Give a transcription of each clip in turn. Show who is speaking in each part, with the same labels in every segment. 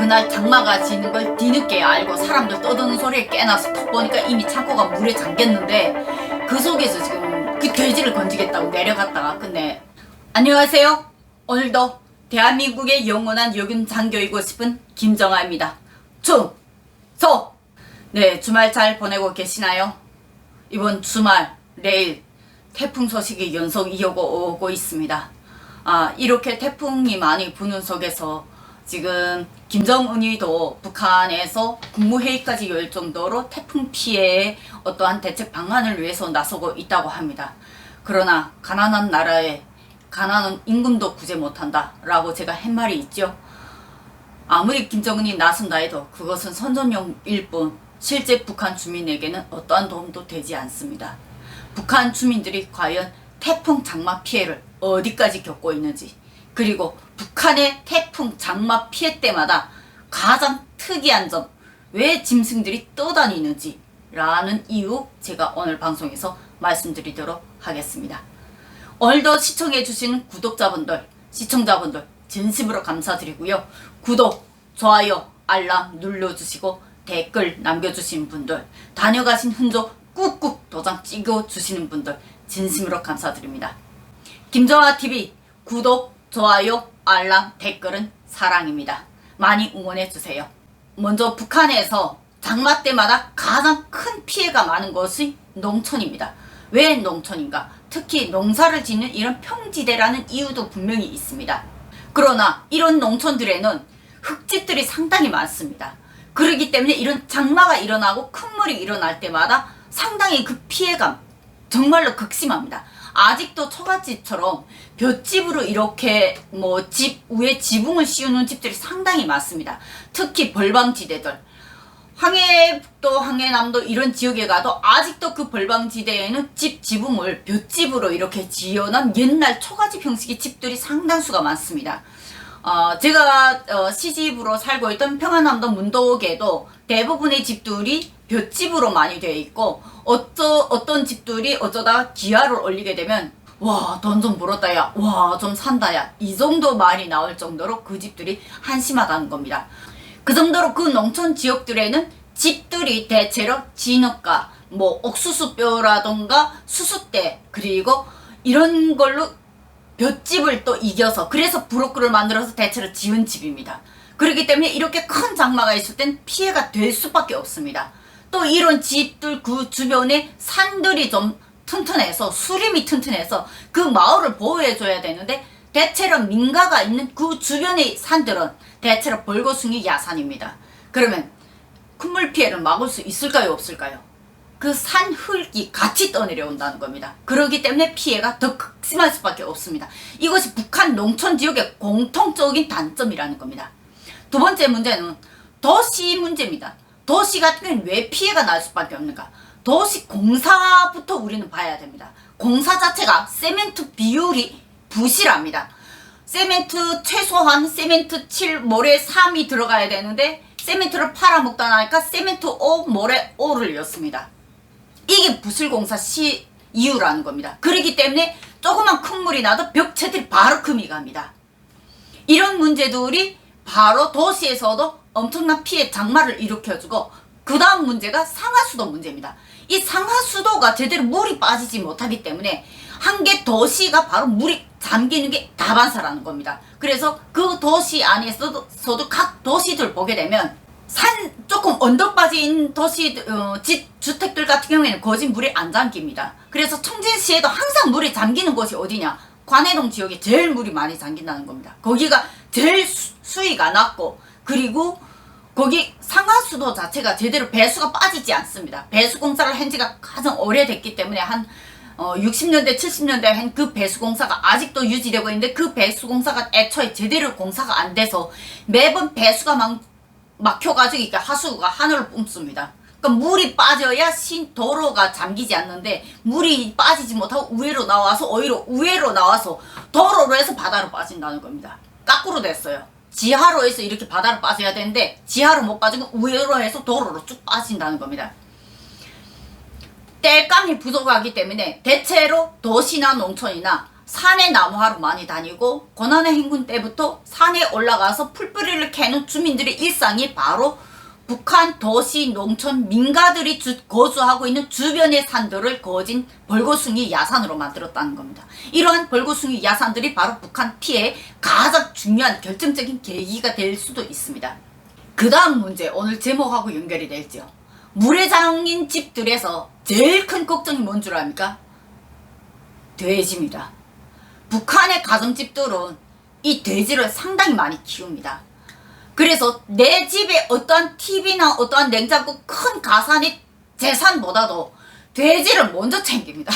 Speaker 1: 그날 장마가 지는 걸 뒤늦게 알고 사람들 떠드는 소리에 깨나서 톡 보니까 이미 창고가 물에 잠겼는데 그 속에서 지금 그 돼지를 건지겠다고 내려갔다가 끝내. 안녕하세요. 오늘도 대한민국의 영원한 여군 장교이고 싶은 김정아입니다. 충성! 네, 주말 잘 보내고 계시나요? 이번 주말 내일 태풍 소식이 연속 이어오고 있습니다. 이렇게 태풍이 많이 부는 속에서 지금 김정은이도 북한에서 국무회의까지 열 정도로 태풍 피해에 어떠한 대책 방안을 위해서 나서고 있다고 합니다. 그러나 가난한 나라에 가난한 임금도 구제 못한다 라고 제가 한 말이 있죠. 아무리 김정은이 나선다 해도 그것은 선전용일 뿐 실제 북한 주민에게는 어떠한 도움도 되지 않습니다. 북한 주민들이 과연 태풍 장마 피해를 어디까지 겪고 있는지, 그리고 북한의 태풍 장마 피해 때마다 가장 특이한 점, 왜 짐승들이 떠다니는지 라는 이유 제가 오늘 방송에서 말씀드리도록 하겠습니다. 오늘도 시청해주시는 구독자분들, 시청자분들 진심으로 감사드리고요. 구독, 좋아요, 알람 눌러주시고 댓글 남겨주신 분들, 다녀가신 흔적 꾹꾹 도장 찍어주시는 분들 진심으로 감사드립니다. 김정아TV 구독, 좋아요, 알람, 댓글은 사랑입니다. 많이 응원해주세요. 먼저 북한에서 장마 때마다 가장 큰 피해가 많은 것이 농촌입니다. 왜 농촌인가? 특히 농사를 짓는 이런 평지대라는 이유도 분명히 있습니다. 그러나 이런 농촌들에는 흙집들이 상당히 많습니다. 그렇기 때문에 이런 장마가 일어나고 큰 물이 일어날 때마다 상당히 그 피해감 정말로 극심합니다. 아직도 처갓집처럼 볏집으로 이렇게 집 위에 지붕을 씌우는 집들이 상당히 많습니다. 특히 벌방지대들, 황해북도, 황해남도 이런 지역에 가도 아직도 그 벌방지대에는 지붕을 볏집으로 이렇게 지어놓은 옛날 초가집 형식의 집들이 상당수가 많습니다. 제가 시집으로 살고 있던 평안남도 문덕에도 대부분의 집들이 볏집으로 많이 되어 있고, 어떤 집들이 어쩌다가 기아를 올리게 되면 와, 돈 좀 벌었다 야, 와, 좀 산다 야, 이 정도 말이 나올 정도로 그 집들이 한심하다는 겁니다. 그 정도로 그 농촌 지역들에는 집들이 대체로 진흙가, 옥수수뼈라던가 수수대, 그리고 이런 걸로 볏집을 또 이겨서, 그래서 브로크를 만들어서 대체로 지은 집입니다. 그렇기 때문에 이렇게 큰 장마가 있을 땐 피해가 될 수밖에 없습니다. 또 이런 집들 그 주변에 산들이 좀 튼튼해서, 수림이 튼튼해서 그 마을을 보호해줘야 되는데 대체로 민가가 있는 그 주변의 산들은 대체로 벌거숭이 야산입니다. 그러면 큰물 피해를 막을 수 있을까요, 없을까요? 그 산 흙이 같이 떠내려온다는 겁니다. 그렇기 때문에 피해가 더 극심할 수밖에 없습니다. 이것이 북한 농촌 지역의 공통적인 단점이라는 겁니다. 두 번째 문제는 도시 문제입니다. 도시 같은 경우는 왜 피해가 날 수밖에 없는가? 도시 공사부터 우리는 봐야 됩니다. 공사 자체가 세멘트 비율이 부실합니다. 세멘트 최소한 세멘트 7, 모래 3이 들어가야 되는데 세멘트를 팔아먹다 나니까 세멘트 5, 모래 5를 넣습니다. 이게 부실공사 이유라는 겁니다. 그렇기 때문에 조그만 큰 물이 나도 벽체들이 바로 금이 갑니다. 이런 문제들이 바로 도시에서도 엄청난 피해 장마를 일으켜주고, 그 다음 문제가 상하수도 문제입니다. 이 상하수도가 제대로 물이 빠지지 못하기 때문에 한 개 도시가 바로 물이 잠기는 게 다반사라는 겁니다. 그래서 그 도시 안에서도 각 도시들 보게 되면 산 조금 언덕 빠진 도시 주택들 같은 경우에는 거진 물이 안 잠깁니다. 그래서 청진시에도 항상 물이 잠기는 곳이 어디냐? 관해동 지역에 제일 물이 많이 잠긴다는 겁니다. 거기가 제일 수위가 낮고, 그리고 거기 상하수도 자체가 제대로 배수가 빠지지 않습니다. 배수 공사를 한 지가 가장 오래됐기 때문에 한 60년대 70년대 한 그 배수공사가 아직도 유지되고 있는데, 그 배수공사가 애초에 제대로 공사가 안 돼서 매번 배수가 막혀가지고 이렇게 하수구가 하늘을 뿜습니다. 그러니까 물이 빠져야 도로가 잠기지 않는데 물이 빠지지 못하고 우회로 나와서, 오히려 우회로 나와서 도로로 해서 바다로 빠진다는 겁니다. 거꾸로 됐어요. 지하로 해서 이렇게 바다로 빠져야 되는데 지하로 못 빠지고 우회로 해서 도로로 쭉 빠진다는 겁니다. 땔감이 부족하기 때문에 대체로 도시나 농촌이나 산에 나무하러 많이 다니고 고난의 행군 때부터 산에 올라가서 풀뿌리를 캐는 주민들의 일상이 바로 북한 도시, 농촌, 민가들이 거주하고 있는 주변의 산들을 거진 벌거숭이 야산으로 만들었다는 겁니다. 이러한 벌거숭이 야산들이 바로 북한 피해의 가장 중요한 결정적인 계기가 될 수도 있습니다. 그 다음 문제, 오늘 제목하고 연결이 되죠. 물에 잠긴 집들에서 제일 큰 걱정이 뭔 줄 압니까? 돼지입니다. 북한의 가정집들은 이 돼지를 상당히 많이 키웁니다. 그래서 내 집에 어떠한 TV나 어떠한 냉장고 큰 가산이 재산보다도 돼지를 먼저 챙깁니다.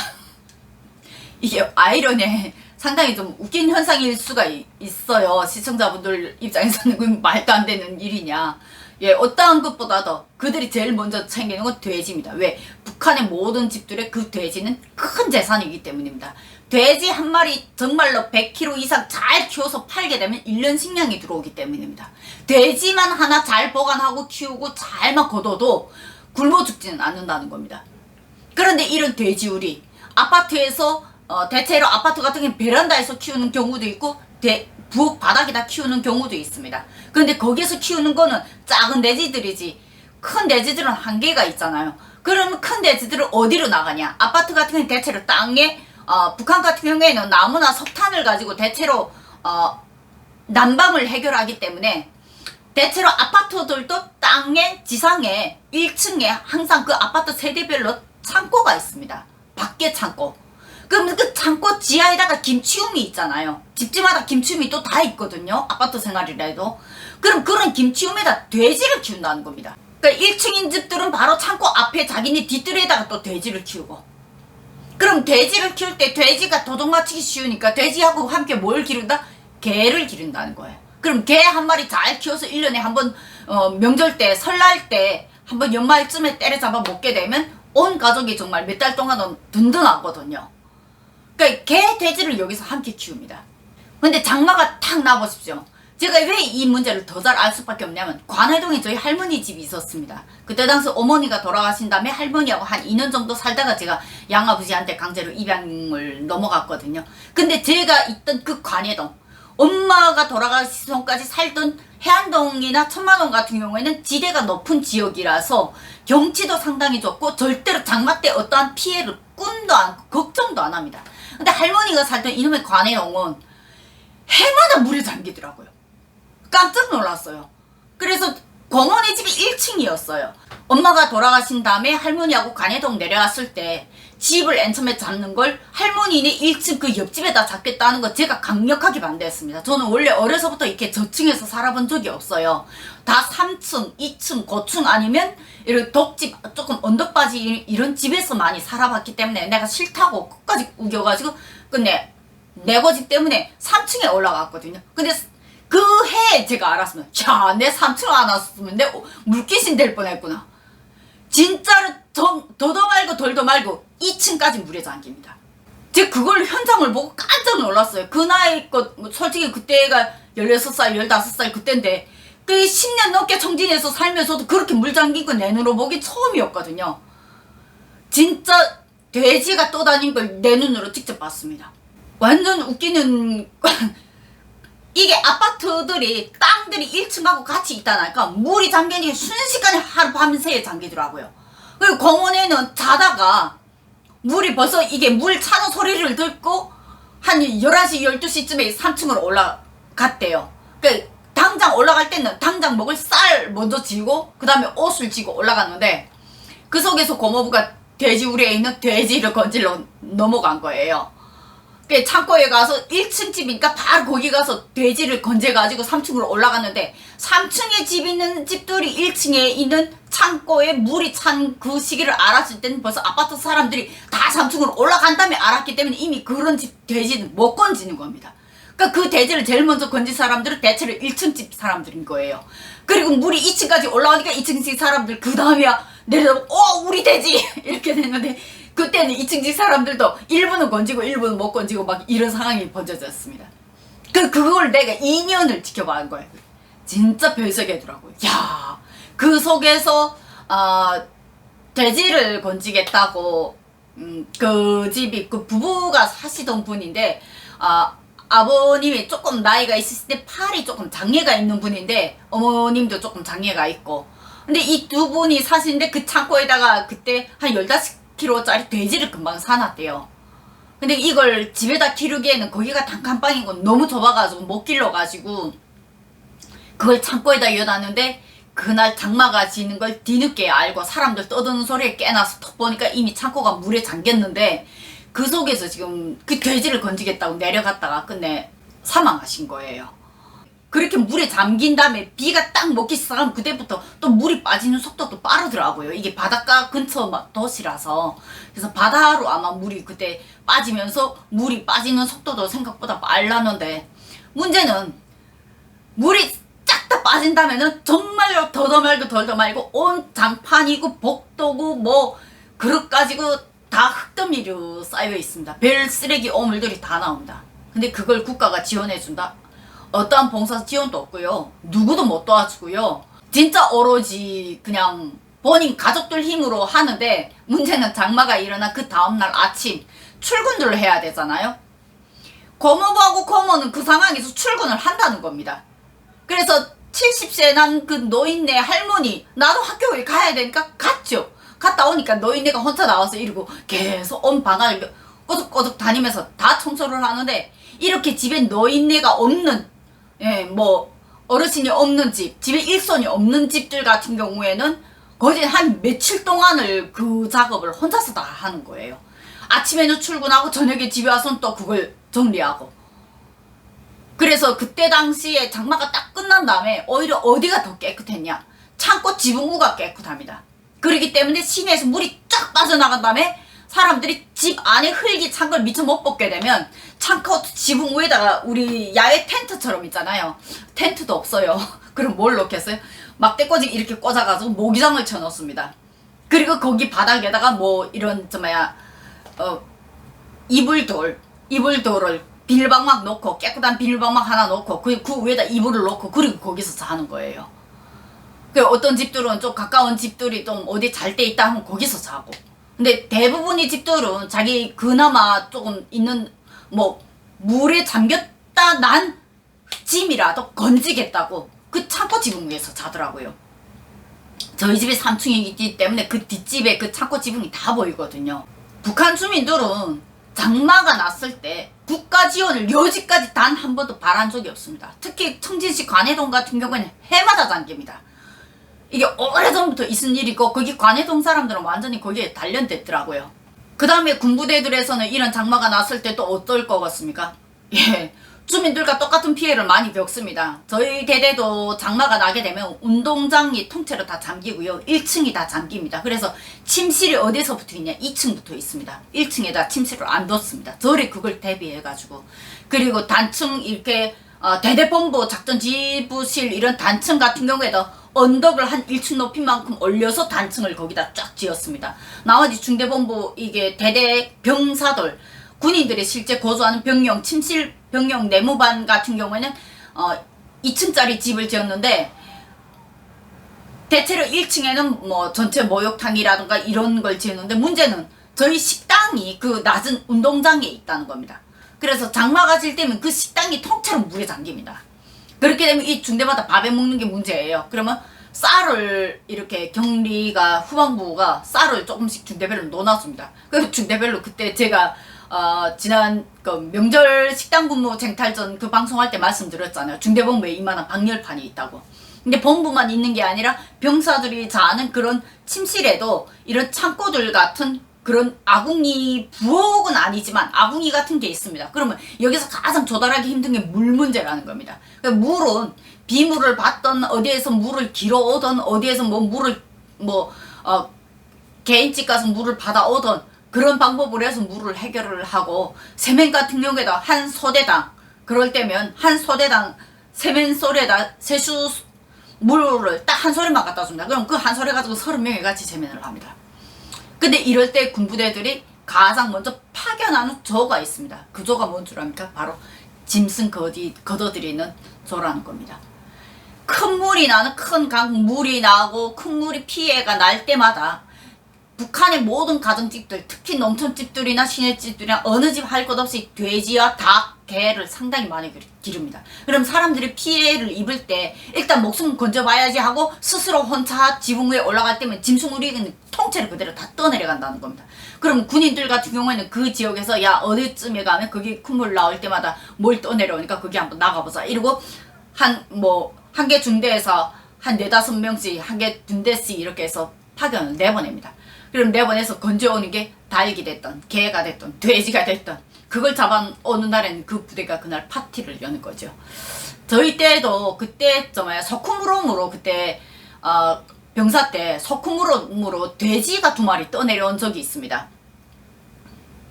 Speaker 1: 이게 아이러니에 상당히 좀 웃긴 현상일 수가 있어요. 시청자분들 입장에서는 그 말도 안 되는 일이냐. 예, 어떠한 것보다도 그들이 제일 먼저 챙기는 건 돼지입니다. 왜? 북한의 모든 집들의 그 돼지는 큰 재산이기 때문입니다. 돼지 한 마리 정말로 100kg 이상 잘 키워서 팔게 되면 1년 식량이 들어오기 때문입니다. 돼지만 하나 잘 보관하고 키우고 잘만 거둬도 굶어 죽지는 않는다는 겁니다. 그런데 이런 돼지우리 아파트에서 대체로 아파트 같은 경우는 베란다에서 키우는 경우도 있고 부엌 바닥에다 키우는 경우도 있습니다. 그런데 거기에서 키우는 거는 작은 돼지들이지 큰 돼지들은 한계가 있잖아요. 그러면 큰 돼지들은 어디로 나가냐? 아파트 같은 경우는 대체로 땅에 북한 같은 경우에는 나무나 석탄을 가지고 대체로 난방을 해결하기 때문에 대체로 아파트들도 땅에 지상에 1층에 항상 그 아파트 세대별로 창고가 있습니다. 밖에 창고. 그럼 그 창고 지하에다가 김치우미 있잖아요. 집집마다 김치우미 또 다 있거든요. 아파트 생활이라 해도. 그럼 그런 김치우미에다 돼지를 키운다는 겁니다. 그러니까 1층인 집들은 바로 창고 앞에 자기네 뒷뜰에다가 또 돼지를 키우고. 그럼 돼지를 키울 때 돼지가 도둑 맞히기 쉬우니까 돼지하고 함께 뭘 기른다? 개를 기른다는 거예요. 그럼 개 한 마리 잘 키워서 1년에 한번 명절 때 설날 때 한번 연말쯤에 때려잡아 먹게 되면 온 가족이 정말 몇 달 동안은 든든하거든요. 그러니까 개, 돼지를 여기서 함께 키웁니다. 근데 장마가 탁 나보십시오. 제가 왜 이 문제를 더 잘 알 수밖에 없냐면 관해동에 저희 할머니 집이 있었습니다. 그때 당시 어머니가 돌아가신 다음에 할머니하고 한 2년 정도 살다가 제가 양아버지한테 강제로 입양을 넘어갔거든요. 근데 제가 있던 그 관해동, 엄마가 돌아가시기 전까지 살던 해안동이나 천마동 같은 경우에는 지대가 높은 지역이라서 경치도 상당히 좋고 절대로 장마 때 어떠한 피해를 꿈도 않고 걱정도 안 합니다. 근데 할머니가 살던 이놈의 관해동은 해마다 물에 잠기더라고요. 깜짝 놀랐어요. 그래서 어머니 집이 1층이었어요. 엄마가 돌아가신 다음에 할머니하고 관해동 내려갔을 때 집을 맨 처음에 잡는 걸 할머니네 1층 그 옆집에다 잡겠다는 거 제가 강력하게 반대했습니다. 저는 원래 어려서부터 이렇게 저층에서 살아본 적이 없어요. 다 3층, 2층, 고층 아니면 이런 독집, 조금 언덕바지 이런 집에서 많이 살아봤기 때문에 내가 싫다고 끝까지 우겨가지고 근데 내 고집 때문에 3층에 올라갔거든요. 근데 그 해에 제가 알았으면 야, 내 3층 안 왔으면 내 물귀신 될 뻔했구나. 진짜로 더도 말고 덜도 말고 2층까지 물에 잠깁니다. 제가 그걸 현장을 보고 깜짝 놀랐어요. 그 나이 것 솔직히 그때가 16살 15살 그때인데 그 10년 넘게 청진에서 살면서도 그렇게 물 잠긴 거 내 눈으로 보기 처음이었거든요. 진짜 돼지가 떠다닌 걸 내 눈으로 직접 봤습니다. 완전 웃기는 이게 아파트들이 땅들이 1층하고 같이 있다니까 물이 잠기니 순식간에 하루 밤새에 잠기더라고요. 그리고 공원에는 자다가 물이 벌써 이게 물 차는 소리를 듣고 한 11시 12시쯤에 3층으로 올라갔대요. 그러니까 당장 올라갈 때는 당장 먹을 쌀 먼저 지고 그 다음에 옷을 지고 올라갔는데 그 속에서 고모부가 돼지우리에 있는 돼지를 건질러 넘어간 거예요. 창고에 가서 1층 집이니까 바로 거기 가서 돼지를 건져가지고 3층으로 올라갔는데 3층에 집 있는 집들이 1층에 있는 창고에 물이 찬 그 시기를 알았을 때는 벌써 아파트 사람들이 다 3층으로 올라간 다음에 알았기 때문에 이미 그런 집 돼지는 못 건지는 겁니다. 그러니까 그 돼지를 제일 먼저 건진 사람들은 대체로 1층 집 사람들인 거예요. 그리고 물이 2층까지 올라오니까 2층 집 사람들 그 다음이야 내려다보고 우리 돼지 이렇게 됐는데 그때는 2층 집 사람들도 일부는 건지고 일부는 못 건지고 막 이런 상황이 번져졌습니다. 그걸 내가 2년을 지켜본 거예요. 진짜 별세계더라고요. 야, 그 속에서 돼지를 건지겠다고 그 집이 그 부부가 사시던 분인데 아버님이 조금 나이가 있으실 때 팔이 조금 장애가 있는 분인데 어머님도 조금 장애가 있고, 근데 이 두 분이 사시는데 그 창고에다가 그때 한 15kg짜리 돼지를 금방 사놨대요. 근데 이걸 집에다 키우기에는 거기가 단칸방이고 너무 좁아가지고 못 길러가지고 그걸 창고에다 이어놨는데, 그날 장마가 지는 걸 뒤늦게 알고 사람들 떠드는 소리에 깨나서 톡 보니까 이미 창고가 물에 잠겼는데, 그 속에서 지금 그 돼지를 건지겠다고 내려갔다가 끝내 사망하신 거예요. 그렇게 물에 잠긴 다음에 비가 딱 먹기 시작하면 그때부터 또 물이 빠지는 속도도 빠르더라고요. 이게 바닷가 근처 막 도시라서. 그래서 바다로 아마 물이 그때 빠지면서 물이 빠지는 속도도 생각보다 빨랐는데, 문제는 물이 쫙 다 빠진다면은 정말로 더더 말고 덜더 말고 온 장판이고 복도고 뭐 그릇 가지고 다 흙더미로 쌓여 있습니다. 별 쓰레기 오물들이 다 나옵니다. 근데 그걸 국가가 지원해준다? 어떠한 봉사 지원도 없고요. 누구도 못 도와주고요. 진짜 오로지 그냥 본인 가족들 힘으로 하는데, 문제는 장마가 일어난 그 다음날 아침 출근을 해야 되잖아요. 고모부하고 고모는 그 상황에서 출근을 한다는 겁니다. 그래서 70세 난 그 노인네 할머니, 나도 학교에 가야 되니까 갔죠. 갔다 오니까 노인네가 혼자 나와서 이러고 계속 온 방을 꼬득꼬득 다니면서 다 청소를 하는데, 이렇게 집에 노인네가 없는, 뭐 어르신이 없는 집, 집에 일손이 없는 집들 같은 경우에는 거의 한 며칠 동안을 그 작업을 혼자서 다 하는 거예요. 아침에는 출근하고 저녁에 집에 와서는 또 그걸 정리하고. 그래서 그때 당시에 장마가 딱 끝난 다음에 오히려 어디가 더 깨끗했냐? 창고 지붕구가 깨끗합니다. 그렇기 때문에 시내에서 물이 쫙 빠져나간 다음에 사람들이 집 안에 흙이 찬 걸 미처 못 벗게 되면 창고 지붕 위에다가 우리 야외 텐트처럼 있잖아요. 텐트도 없어요. 그럼 뭘 놓겠어요? 막대꽂이 이렇게 꽂아가지고 모기장을 쳐놓습니다. 그리고 거기 바닥에다가 뭐 이런 이불돌을 비닐방막 놓고, 깨끗한 비닐방막 하나 놓고 그 위에다 이불을 놓고, 그리고 거기서 자는 거예요. 어떤 집들은 좀 가까운 집들이 좀 어디 잘 때 있다 하면 거기서 자고, 근데 대부분의 집들은 자기 그나마 조금 있는 뭐 물에 잠겼다 난 짐이라도 건지겠다고 그 창고 지붕 위에서 자더라고요. 저희 집이 3층이기 때문에 그 뒷집에 그 창고 지붕이 다 보이거든요. 북한 주민들은 장마가 났을 때 국가 지원을 여지까지 단 한 번도 바란 적이 없습니다. 특히 청진시 관해동 같은 경우에는 해마다 잠깁니다. 이게 오래전부터 있은 일이고, 거기 관해동 사람들은 완전히 거기에 단련됐더라고요. 그 다음에 군부대들에서는 이런 장마가 났을 때 또 어떨 것 같습니까? 예, 주민들과 똑같은 피해를 많이 겪습니다. 저희 대대도 장마가 나게 되면 운동장이 통째로 다 잠기고요. 1층이 다 잠깁니다. 그래서 침실이 어디서 붙어 있냐? 2층부터 있습니다. 1층에다 침실을 안 뒀습니다. 저리 그걸 대비해가지고. 그리고 단층 이렇게 대대본부 작전지부실 이런 단층 같은 경우에도 언덕을 한 1층 높이만큼 올려서 단층을 거기다 쫙 지었습니다. 나머지 중대본부, 이게 대대 병사들, 군인들이 실제 거주하는 병영, 침실 병영 내무반 같은 경우에는 2층짜리 집을 지었는데, 대체로 1층에는 뭐 전체 목욕탕이라든가 이런 걸 지었는데, 문제는 저희 식당이 그 낮은 운동장에 있다는 겁니다. 그래서 장마가 질 때면 그 식당이 통째로 물에 잠깁니다. 그렇게 되면 이 중대마다 밥에 먹는 게 문제예요. 그러면 쌀을 이렇게 경리가 후방부가 쌀을 조금씩 중대별로 넣어놨습니다. 그 중대별로 그때 제가 지난 그 명절 식당 근무 쟁탈전 그 방송할 때 말씀드렸잖아요. 중대본부에 이만한 방열판이 있다고. 근데 본부만 있는 게 아니라 병사들이 자는 그런 침실에도 이런 창고들 같은 그런 아궁이, 부엌은 아니지만 아궁이 같은 게 있습니다. 그러면 여기서 가장 조달하기 힘든 게 물 문제라는 겁니다. 그러니까 물은 비물을 받던, 어디에서 물을 길어오던, 어디에서 뭐 물을 개인집 가서 물을 받아오던 그런 방법으로 해서 물을 해결을 하고, 세면 같은 경우에도 한 소대당, 그럴 때면 한 소대당 세면 소리에다 세수 물을 딱 한 소리만 갖다 줍니다. 그럼 그 한 소리 가지고 30명이 같이 세면을 합니다. 근데 이럴 때 군부대들이 가장 먼저 파견하는 조가 있습니다. 그 조가 뭔 줄 압니까? 바로 짐승 걷어들이는 조라는 겁니다. 큰 물이 나는, 큰 강 물이 나고 큰 물이 피해가 날 때마다 북한의 모든 가정집들, 특히 농촌집들이나 시내집들이나 어느 집 할 것 없이 돼지와 닭, 개를 상당히 많이 기릅니다. 그럼 사람들이 피해를 입을 때 일단 목숨 건져봐야지 하고 스스로 혼자 지붕 위에 올라갈 때면 짐승우리는 통째로 그대로 다 떠내려간다는 겁니다. 그럼 군인들 같은 경우에는 그 지역에서 야 어디쯤에 가면 거기 콧물 나올 때마다 뭘 떠내려오니까 거기 한번 나가보자 이러고 한 개 중대에서 한 4-5명씩 한 개 군대씩 이렇게 해서 파견을 내보냅니다. 그럼 내보내서 건져오는 게 닭이 됐던 개가 됐던 돼지가 됐던 그걸 잡아오는 날에는 그 부대가 그날 파티를 여는 거죠. 저희 때도 그때 석훈무롬으로 그때 병사 때 석훈무롬으로 돼지가 2마리 떠내려온 적이 있습니다.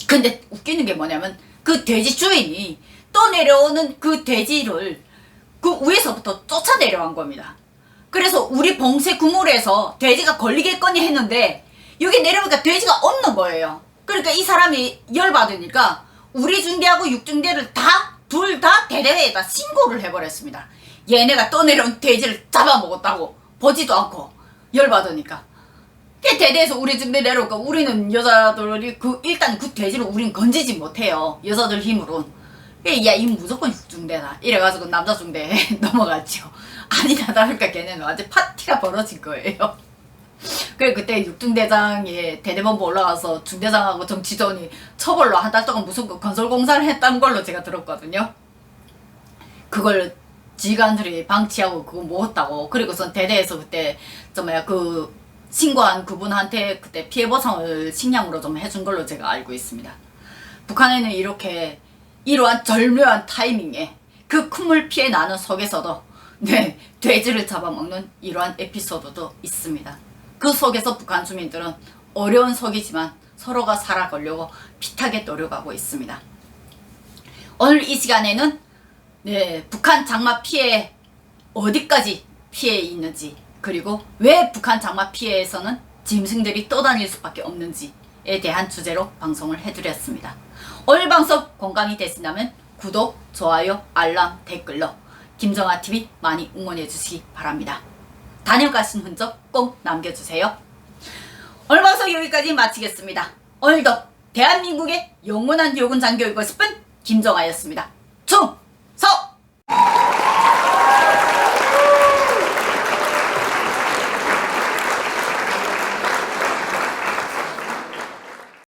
Speaker 1: 근데 웃기는 게 뭐냐면 그 돼지 주인이 떠내려오는 그 돼지를 그 위에서부터 쫓아 내려간 겁니다. 그래서 우리 봉쇄 구물에서 돼지가 걸리겠거니 했는데 여기 내려오니까 돼지가 없는 거예요. 그러니까 이 사람이 열받으니까 우리 중대하고 육중대를 둘 다 대대회에다 신고를 해버렸습니다. 얘네가 떠내려온 돼지를 잡아먹었다고 보지도 않고 열받으니까. 대대에서 우리 중대 내려오니까 우리는 여자들이 일단 그 돼지를 우린 건지지 못해요. 여자들 힘으로. 야, 이 무조건 육중대다. 이래가지고 남자 중대에 넘어갔죠. 아니다 다를까 걔네는 완전 파티가 벌어진 거예요. 그래 그때 육중대장이 대대본부 올라가서 중대장하고 정치조원이 처벌로 한 달 동안 무슨 건설공사를 했다는 걸로 제가 들었거든요. 그걸 지휘관들이 방치하고 그거 모았다고. 그리고선 대대에서 그때 그 신고한 그분한테 그때 피해보상을 식량으로 좀 해준 걸로 제가 알고 있습니다. 북한에는 이렇게 이러한 절묘한 타이밍에 그 콧물 피해 나는 속에서도 돼지를 잡아먹는 이러한 에피소드도 있습니다. 그 속에서 북한 주민들은 어려운 속이지만 서로가 살아가려고 피타게 노력하고 있습니다. 오늘 이 시간에는 북한 장마 피해 어디까지 피해 있는지 그리고 왜 북한 장마 피해에서는 짐승들이 떠다닐 수밖에 없는지에 대한 주제로 방송을 해드렸습니다. 오늘 방송 공감이 되신다면 구독, 좋아요, 알람, 댓글로 김정아TV 많이 응원해주시기 바랍니다. 다녀가신 흔적 꼭 남겨주세요. 오늘 방송 여기까지 마치겠습니다. 오늘도 대한민국의 영원한 요군 장교이고 싶은 김정아였습니다.